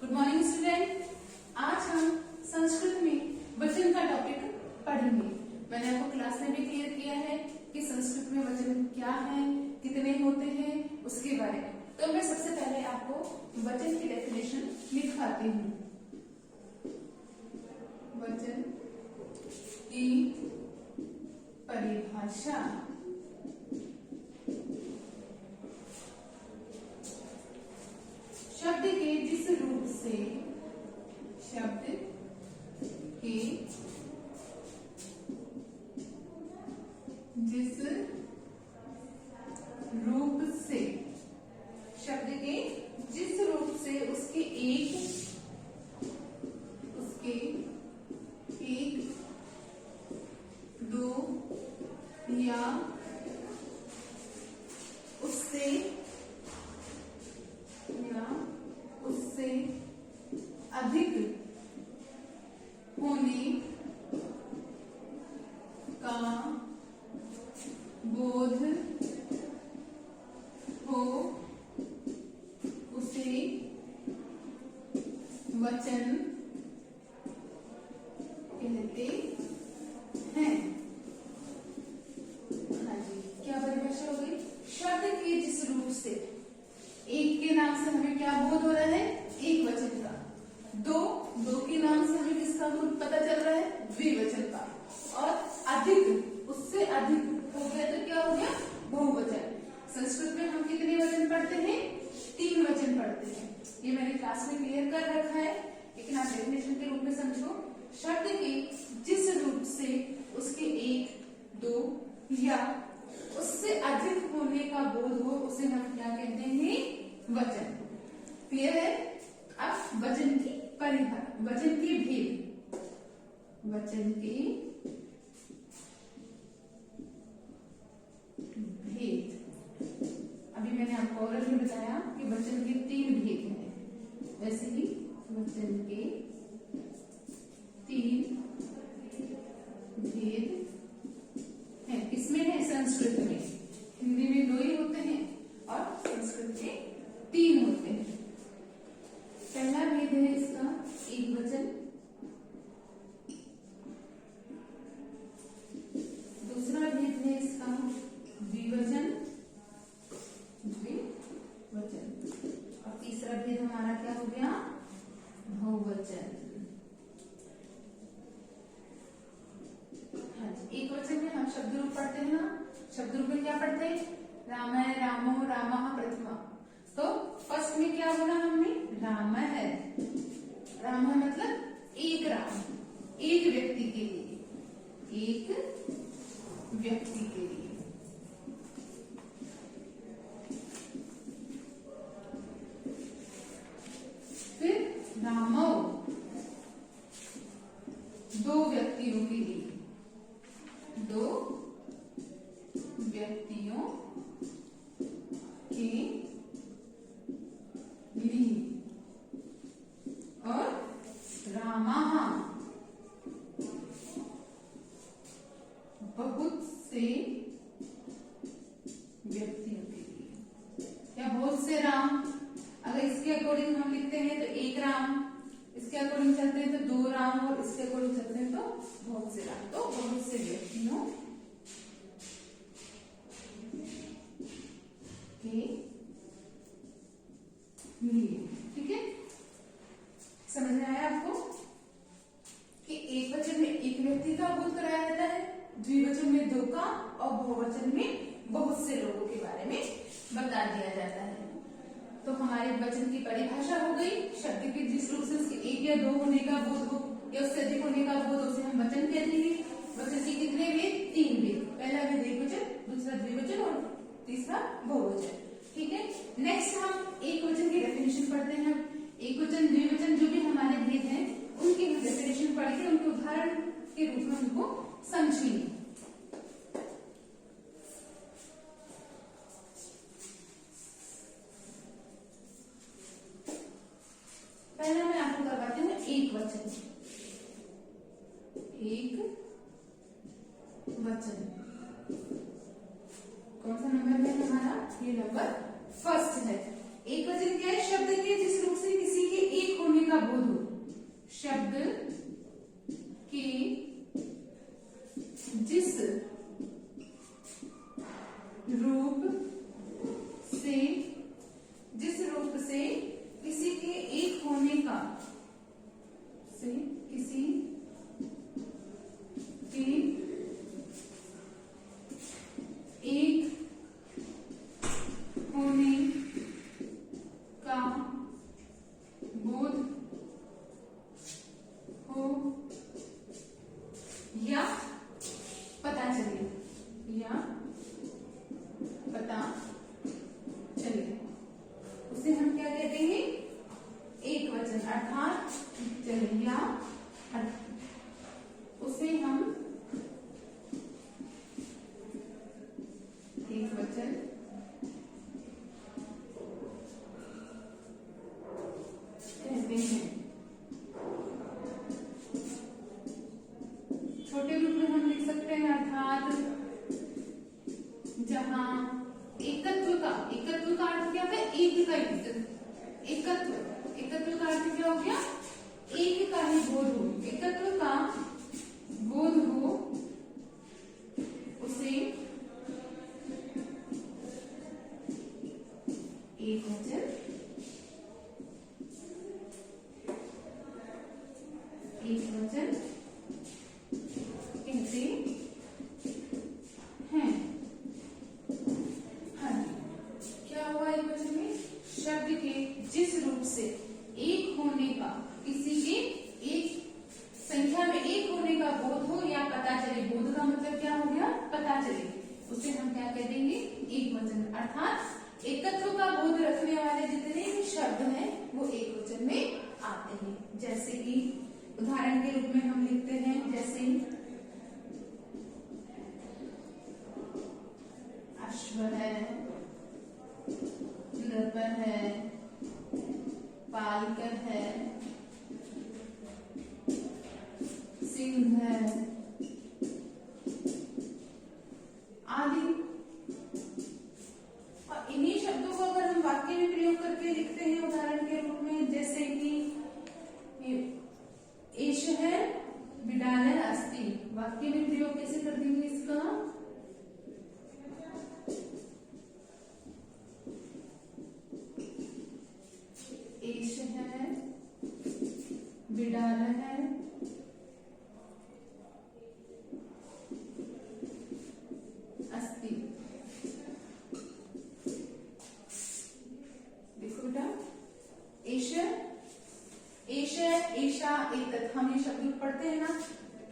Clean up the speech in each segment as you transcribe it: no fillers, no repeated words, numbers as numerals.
Good morning student. आज हम संस्कृत में वचन का टॉपिक पढ़ेंगे। मैंने आपको क्लास में भी क्लियर किया है कि संस्कृत में वचन क्या है, कितने होते हैं, उसके बारे में। तो मैं सबसे पहले आपको वचन की डेफिनेशन लिखाती हूँ। वचन की परिभाषा। शब्द के जिस रूप से शब्द के जिस रूप से शब्द के जिस रूप से उसके एक दो या उससे अधिक होने का बोध हो उसे वचन कहते हैं। हाँ जी, क्या परिभाषा हो गई? शब्द के जिस रूप से एक के नाम से हमें क्या बोध हो रहा है? एक वचन का। दो के नाम से हमें किसका बोध पता चल रहा है? द्विवचन का। और अधिक, उससे अधिक हो गया तो क्या हो गया? बहुवचन। संस्कृत में हम कितने वचन पढ़ते हैं? 3 वचन पढ़ते हैं। ये मैंने क्लास में क्लियर कर रखा है, लेकिन आप डेफिनेशन के रूप में समझो। शब्द के जिस रूप से उसके एक, दो या उससे अधिक होने का बोध हो उसे हम क्या कहते हैं? वचन। क्लियर है? अब वचन की परिभाषा, वचन के भेद। वचन के भेद। अभी मैंने आपको और भी बताया कि वचन के 3 भेद हैं। वैसे ही वचन के 3 भेद हैं। इसमें है संस्कृत में, हिंदी में 2 ही होते हैं और संस्कृत में 3 होते हैं। पहला भेद है इसका एक वचन, दूसरा भेद है इसका द्विवचन, और तीसरा भेद हमारा क्या हो गया? बहुवचन। हाँ जी, एक वचन में हम शब्द रूप पढ़ते हैं ना। शब्द रूप में क्या पढ़ते हैं? रामः, रामो, रामः प्रथमा। तो फर्स्ट में क्या बोला हमने? राम है। राम है मतलब एक राम, एक व्यक्ति के लिए, एक व्यक्ति के लिए। फिर रामो, 2 व्यक्तियों के लिए, 2 व्यक्तियों के लिए। और रामः, बहुत से व्यक्तियों के लिए। क्या बहुत से राम? अगर इसके अकॉर्डिंग हम लिखते हैं तो एक राम, इसके अकॉर्डिंग चलते हैं तो 2 राम, और इसके अकॉर्डिंग चलते हैं तो बहुत से राम। तो बहुत से व्यक्तियों के लिए। ठीक है, समझ में आया आपको कि एक वचन में एक व्यक्ति का बोध कराया जाता है, द्विवचन में 2 का, और बहुवचन में बहुत से लोगों के बारे में बता दिया जाता है। तो हमारे वचन की परिभाषा हो गई। शब्द के जिस रूप से उसके 1 या 2 होने का बोध हो या उससे अधिक होने का बोध, उसे हम वचन कहते हैं। वचन के कितने भेद? 3 भेद। पहला भेद एक वचन, दूसरा द्विवचन और तीसरा बहुवचन। ठीक है, नेक्स्ट हम एक वचन की डेफिनेशन पढ़ते हैं। एक वचन, द्विवचन जो भी हमारे भेद हैं उनकी डेफिनेशन पढ़ के उनके उदाहरण के रूप में उनको समझेंगे। पहला मैं आपको करवाती हूँ एक वचन। एक वचन कौन सा नंबर है हमारा? ये नंबर फर्स्ट है। एक वचन क्या है? शब्द के जिस रूप से किसी के एक होने बोध हो या पता चले, या पता चले, उसे हम क्या कहते हैं? एक वचन, अर्थात चले या उसे हम एक वचन कहते हैं। छोटे रूप में हम लिख सकते हैं अर्थात जहां एकत्व का अर्थ क्या है? एक का एकत्व का अर्थ क्या हो गया? एक का ही बोध हो, एकत्व का बोध हो, उसे एक वचन कहते हैं। हाँ जी, क्या हुआ एक वचन में? शब्द के जिस रूप से एक होने का, किसी के एक संख्या में एक होने का बोध हो या पता चले, बोध का मतलब क्या हो गया? पता चले, उसे हम क्या कह देंगे? एक वचन। अर्थात एकत्व का बोध रखने वाले जितने भी शब्द हैं वो एक वचन में आते हैं। जैसे कि उदाहरण के रूप में हम लिखते हैं, जैसे अश्व है, नृप है, पालकर है, सिंह है आदि। और इन्हीं शब्दों को अगर हम वाक्य में प्रयोग करके लिखते हैं उदाहरण के रूप में, जैसे कि एष है विद्यालय अस्ति, वाक्य में प्रयोग कैसे कर देंगे इसका? एष है विद्यालय अस्ति। देखो बेटा, एष, एषा, एतत्, हम ये शब्द पढ़ते हैं ना।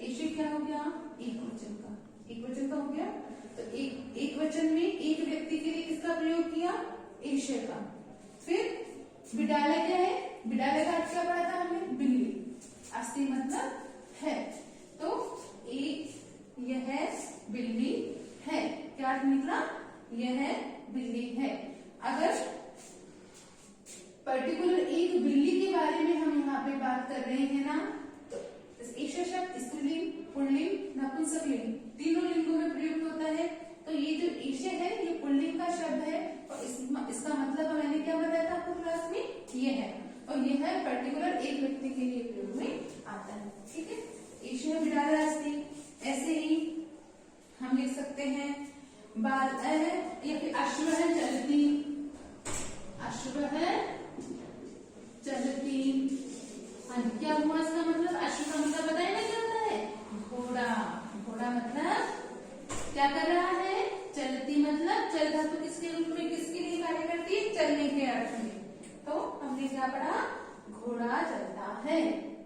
एष क्या हो गया? एक वचन का हो गया। तो एक वचन में एक व्यक्ति के लिए किसका प्रयोग किया? एष का। फिर विद्यालय क्या है? विद्यालय का अर्थ क्या पढ़ा था हमने? बिल्ली। अस्ति मतलब है, तो यह बिल्ली है। क्या अर्थ निकला? यह बिल्ली है। अगर पर्टिकुलर एक बिल्ली के बारे में हम यहाँ पे बात कर रहे हैं ना, तो एष शब्द स्त्रीलिंग, पुल्लिंग, नपुंसकलिंग तीनों लिंगों में प्रयुक्त होता है। तो ये जो एष है ये पुल्लिंग का शब्द है, और इसका मतलब मैंने क्या बताया था आपको क्लास में? ये है, और ये है पर्टिकुलर एक व्यक्ति के लिए प्रयोग में आता है। ठीक है, एष विद्यालय अस्ति। ऐसे ही हम लिख सकते हैं बाल है, या फिर अश्व है चलती, अश्व है चलती। हाँ, क्या हुआ इसका मतलब? अश्व का मतलब बताया ना क्या होता है? घोड़ा। घोड़ा मतलब क्या कर रहा है? चलती मतलब चल धातु किसके रूप में, किसके लिए कार्य करती है? चलने के अर्थ में। तो हमने क्या पढ़ा? घोड़ा चलता है।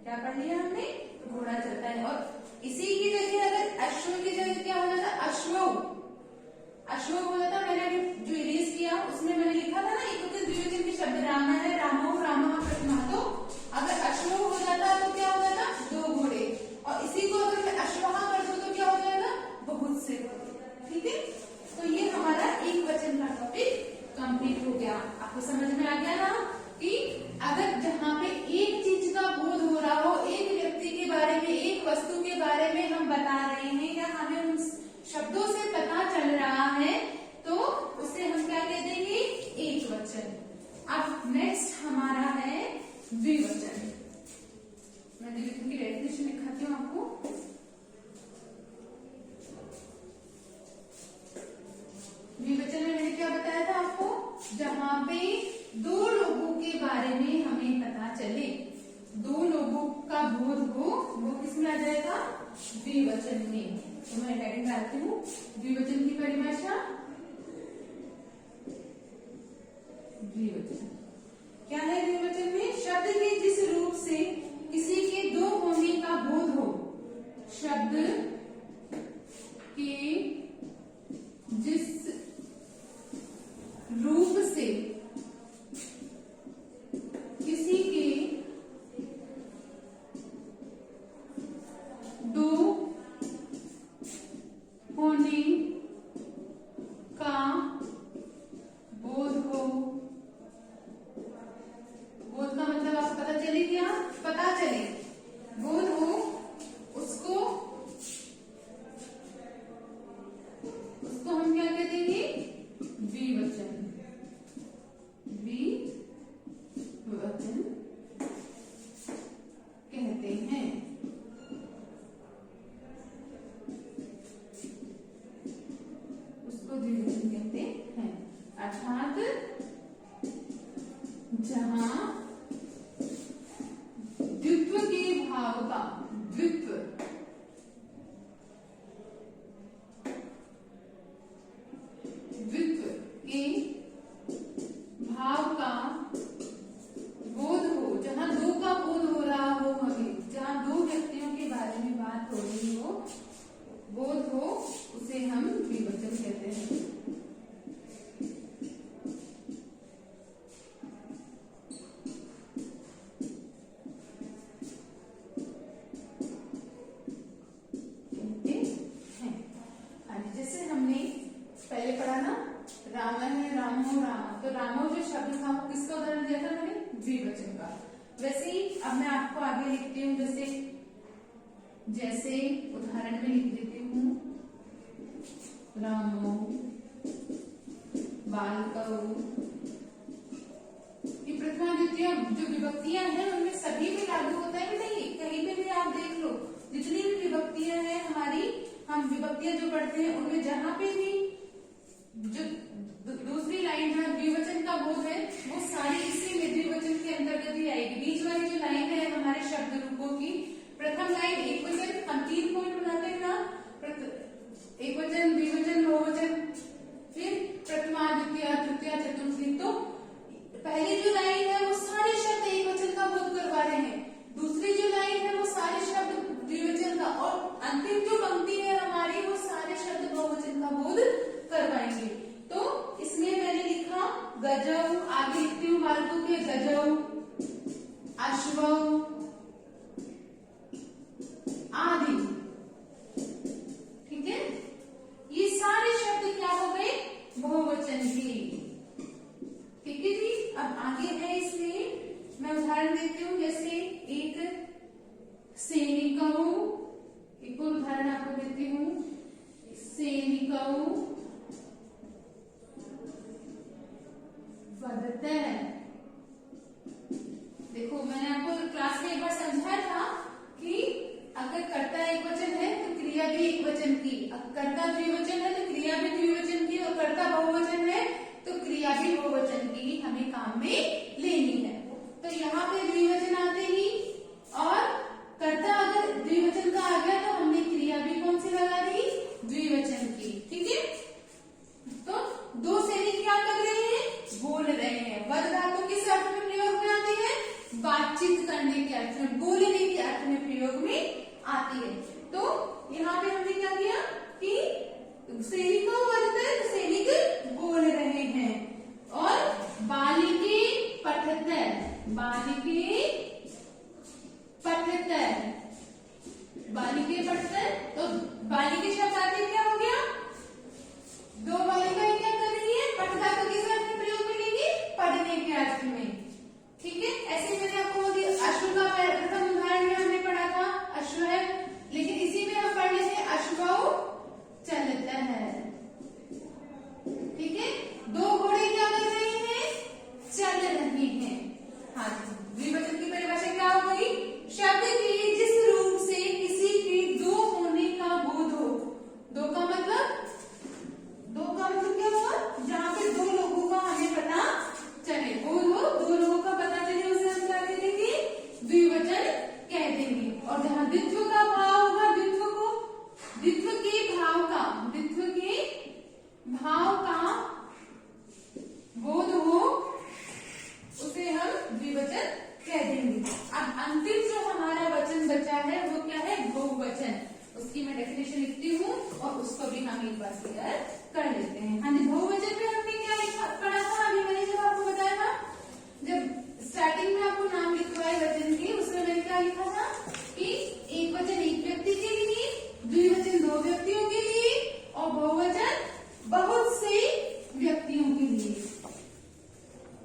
क्या पढ़ लिया हमने? घोड़ा चलता है। और इसी की जगह अगर अश्व की जगह क्या हो जाता? अश्व हो जाता। मैंने अभी जो इरेज किया उसमें मैंने लिखा था ना एक द्विवचन के शब्द, राम है, रामो, रामः, प्रतिमा। तो अगर अश्व हो जाता तो क्या हो जाता? दो घोड़े। और इसी को अगर मैं अश्वहा कर दूं तो क्या हो जाएगा? बहुत से घोड़े। ठीक है, तो ये हमारा एक वचन का टॉपिक कंप्लीट हो गया। आपको समझ में आ गया ना कि अगर जहाँ पे एक चीज का बोध हो रहा हो, एक व्यक्ति के बारे में, एक वस्तु के बारे में हम बता रहे हैं या हमें उन शब्दों से पता चल रहा है, तो उसे हम क्या कह देंगे? एक वचन। अब नेक्स्ट हमारा है द्विवचन। मैं द्विवचन की डेफिनेशन दिखाती हूँ आपको। द्विवचन में मैंने क्या बताया था आपको? जहां पे दो लोगों के बारे में हमें पता चले, दो लोगों का बोध हो, वो किसमें आ जाएगा? द्विवचन में। तो मैं हेडिंग डालती हूँ द्विवचन की परिभाषा। द्विवचन क्या है? द्विवचन में शब्द के जिस बहुवचन कहते हैं। उसको द्विवचन कहते हैं। अर्थात जहां द्वित्व के भाव का द्वित्व के भाव का बोध हो, जहां दो का बोध हो रहा हो, हमें जहां दो व्यक्तियों के बारे में बात हो रही हो, बोध हो, उसे हम द्विवचन कहते हैं। जैसे हमने पहले पढ़ा ना, राम है, रामो रामा, तो रामो जो शब्द था वो किसका उदाहरण दिया था मैंने? द्विवचन का। वैसे ही अब मैं आपको आगे लिखती हूँ, जैसे उदाहरण में लिख देती हूँ, रामो बालकौ। ये प्रथमा द्वितीय जो विभक्तियां हैं उनमें सभी में लागू होता है कि नहीं? कहीं पे भी आप देख लो, जितनी भी विभक्तियां हैं हमारी, हम विभक्तियां जो पढ़ते हैं उनमें जहां पे भी जो दूसरी लाइन है द्विवचन का बोध है, वो सारी इसी में द्विवचन के अंतर्गत ही आएगी। बीच वाली जो लाइन है हमारे शब्द रूपों की, प्रथम लाइन एक वचन, हम 3 पॉइंट बनाते हैं ना, एक वचन, द्विवचन, बहुवचन, फिर प्रथमा, द्वितीय, तृतीय, चतुर्थी। तो पहली जो लाइन है वो सारे शब्द एक वचन का बोध करवा रहे हैं, दूसरी जो लाइन है वो सारे शब्द द्विवचन का, और अंतिम जो पंक्ति है हमारी वो सारे शब्द बहुवचन का बोध करवाएंगे। तो इसमें मैंने लिखा गजौ, आगे लिखती हूँ बालकों के, गजौ, अश्वौ आदि। ठीक है, ये सारे शब्द क्या हो गए? बहुवचन के। ठीक है जी। अब आगे है, इसमें मैं उदाहरण देती हूँ, जैसे एक सैनिकौ, एक और उदाहरण आपको देती हूँ, सैनिकौ वदते। देखो मैंने आपको क्लास में एक बार समझाया था कि अगर कर्ता एक वचन है तो क्रिया भी एक वचन की, कर्ता द्विवचन है तो क्रिया भी द्विवचन की, और कर्ता बहुवचन है तो क्रिया भी बहुवचन की हमें काम में लेनी है। तो यहाँ पे द्विवचन आते ही और कर्ता अगर द्विवचन का आ गया तो हमने क्रिया भी कौन सी लगा दी? द्विवचन की। ठीक है, तो दो सैनिक क्या कर रहे हैं? बोल रहे हैं। वद धातु किस अर्थ में प्रयोग में आती है? बातचीत करने के अर्थ में, बोलने के अर्थ में प्रयोग में आती है। तो यहाँ पे हमने क्या किया कि सैनिकों वदते, सैनिक बोल रहे हैं, और बालिके पठते, बालिके पठते, बालिके पठते, तो बालिके शब्द आते क्या हो गया? दो बालिकाएं क्या कर रही है? पठ धातु किस अर्थ में प्रयोग में लेंगी? पढ़ने के अर्थ में। ठीक है, ऐसे मैंने आपको अश्व का प्रथम उदाहरण में हमने पढ़ा था, अश्व है, लेकिन इसी में हम पढ़ लेते हैं अश्वौ चलता है। ठीक है, दो घोड़े क्या कर रहे हैं? चल रहे हैं। हाँ, द्विवचन की परिभाषा क्या हो गई? शब्द के जिस रूप से किसी के दो होने का बोध हो। दो का मतलब क्या हुआ? जहाँ पे दो लोगों का हमें पता चले, बोध हो, दो लोगों का पता चले, उसे हम क्या कह देंगे? द्विवचन कह देंगे। और जहाँ द्वित्व का भाव होगा, द्वित्व के भाव का बोध हो, उसे हम द्विवचन कह देंगे। अब अंतिम जो हमारा वचन बचा है वो क्या है? बहुवचन। उसकी मैं डेफिनेशन लिखती हूँ और उसको भी हम एक बार क्लियर कर लेते हैं। हाँ जी, बहुवचन में हमने क्या पढ़ा था? अभी मैंने जब आपको बताया था, जब स्टार्टिंग में आपको नाम लिखवाए वचन के, उसमें मैंने क्या लिखा था कि एक वचन एक व्यक्ति के लिए, द्विवचन दो व्यक्तियों के लिए, और बहुवचन बहुत से व्यक्तियों के लिए।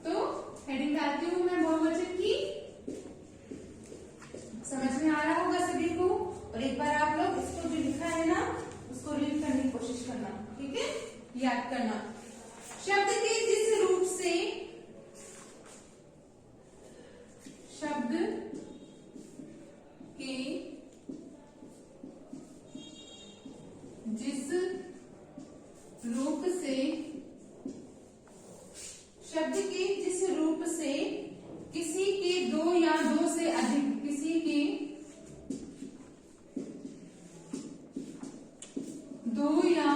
तो हेडिंग डालती हूँ मैं बहुवचन की। समझ में आ रहा होगा सभी को, और एक बार आप लोग इसको जो लिखा है ना उसको रीड करने की कोशिश करना। ठीक है, याद करना। शब्द के जिस रूप से शब्द के जिस रूप से शब्द के जिस रूप से किसी के दो या दो से अधिक किसी के दो या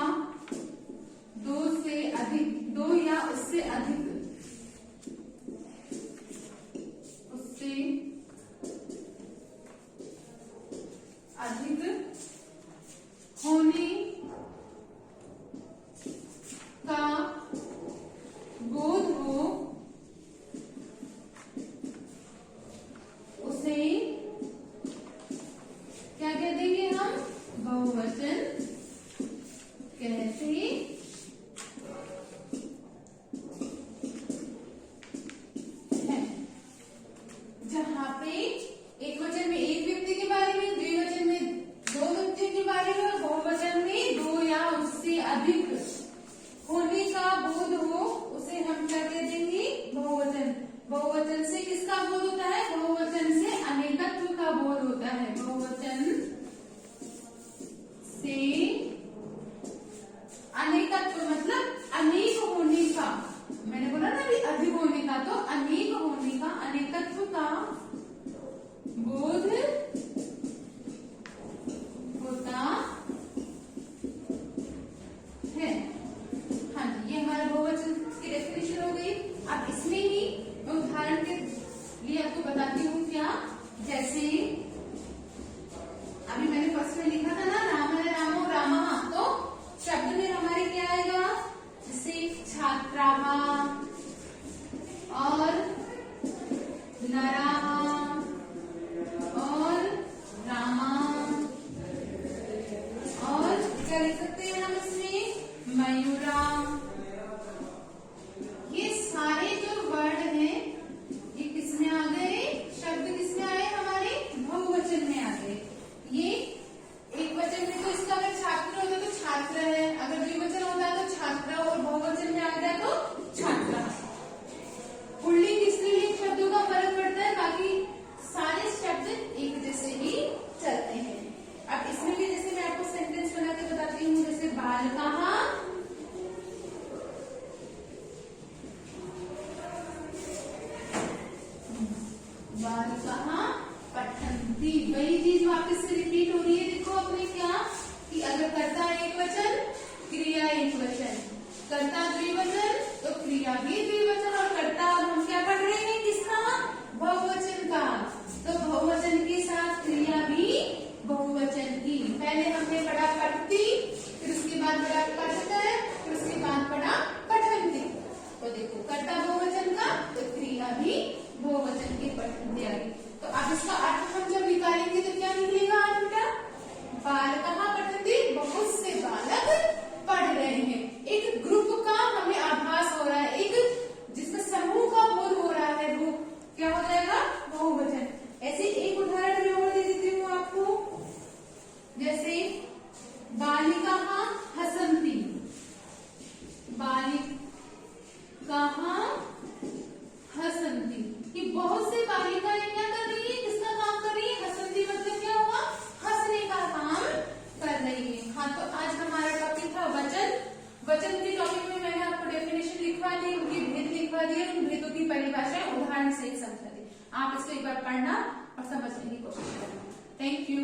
दो से अधिक दो या उससे अधिक होने का बोध हो उसे क्या कह देंगे हम? बहुवचन कहते हैं। जहां पे एक वचन में एक व्यक्ति के बारे में, द्विवचन में दो व्यक्तियों के बारे में, और बहुवचन में दो या उससे अधिक होने का बोध हो उसे हम क्या कह देंगे? बहुवचन। बहुवचन से किसका बोध होता है? बहुवचन से अनेकत्व का बोध होता है। बहुवचन से अनेकत्व मतलब अनेक होने का, मैंने बोला ना अभी अधिक होने का, तो अनेक होने का, अनेकत्व का बोध होता है। हाँ जी, ये हमारा बहुवचन की डेफिनेशन हो गई। अब इसमें ही मैं उदाहरण के लिए आपको बताती हूँ क्या। जैसे अभी मैंने फर्स्ट में लिखा था ना, राम रामो रामः, तो शब्द में हमारे क्या आएगा? जैसे छात्राः और नराः और रामा, और क्या लिख सकते हैं हम इसमें? मयूरा। ये सारे जो वर्ड हैं ये किसमें आ गए? शब्द किसमें आए? हमारे बहुवचन में आ गए। ये एक वचन में तो इसका अगर छात्र होता तो छात्र है, अगर द्विवचन होता तो छात्रा, और बहुवचन में आ गया तो छात्रा। पुल्लिंग स्त्रीलिंग शब्दों का फर्क पड़ता है, बाकी सारे शब्द एक जैसे ही चलते हैं। अब इसमें भी जैसे मैं आपको सेंटेंस बना के बताती हूँ, जैसे बालकाः पठन्ति। वही चीज वापस से रिपीट हो रही है। देखो अपने क्या कि अगर कर्ता एक वचन, क्रिया एक वचन, कर्ता द्विवचन तो क्रिया भी द्विवचन, और कर्ता अब हम क्या पढ़ रहे हैं? किसका? बहुवचन का। तो बहुवचन के साथ क्रिया भी बहुवचन की। पहले हमने पढ़ा पठती, फिर उसके बाद पढ़ा पठत, फिर उसके बाद पढ़ा पठन्ति। तो देखो कर्ता बहुवचन का तो क्रिया भी बहुवचन की पठन्ति आ गई। तो अब इसका अर्थ हम जब निकालेंगे तो क्या निकलेगा? अर्थ बालकाः पठन्ति, बहुत से बालक पढ़ रहे हैं। एक ग्रुप का हमें आभास हो रहा है, एक जिसमें समूह का बोध हो रहा है, वो क्या हो जाएगा? बहुवचन। ऐसे एक उदाहरण मैं और दे देती हूँ आपको। जैसे बालिकाः हसन्ति। बालिकाः हसन्ति, कि बहुत से बालिकाएं क्या कर रही है? किसका काम कर रही है? हसन्ति मतलब क्या हुआ? हंसने का काम कर रही है। हाँ, तो आज हमारा टॉपिक था वचन। वचन के टॉपिक में मैंने आपको डेफिनेशन लिखवा दी, उनके भेद लिखवा दिए, उन भेदों की परिभाषा उदाहरण से समझा दी। आप इसको एक बार पढ़ना और समझने की कोशिश करना। Thank you.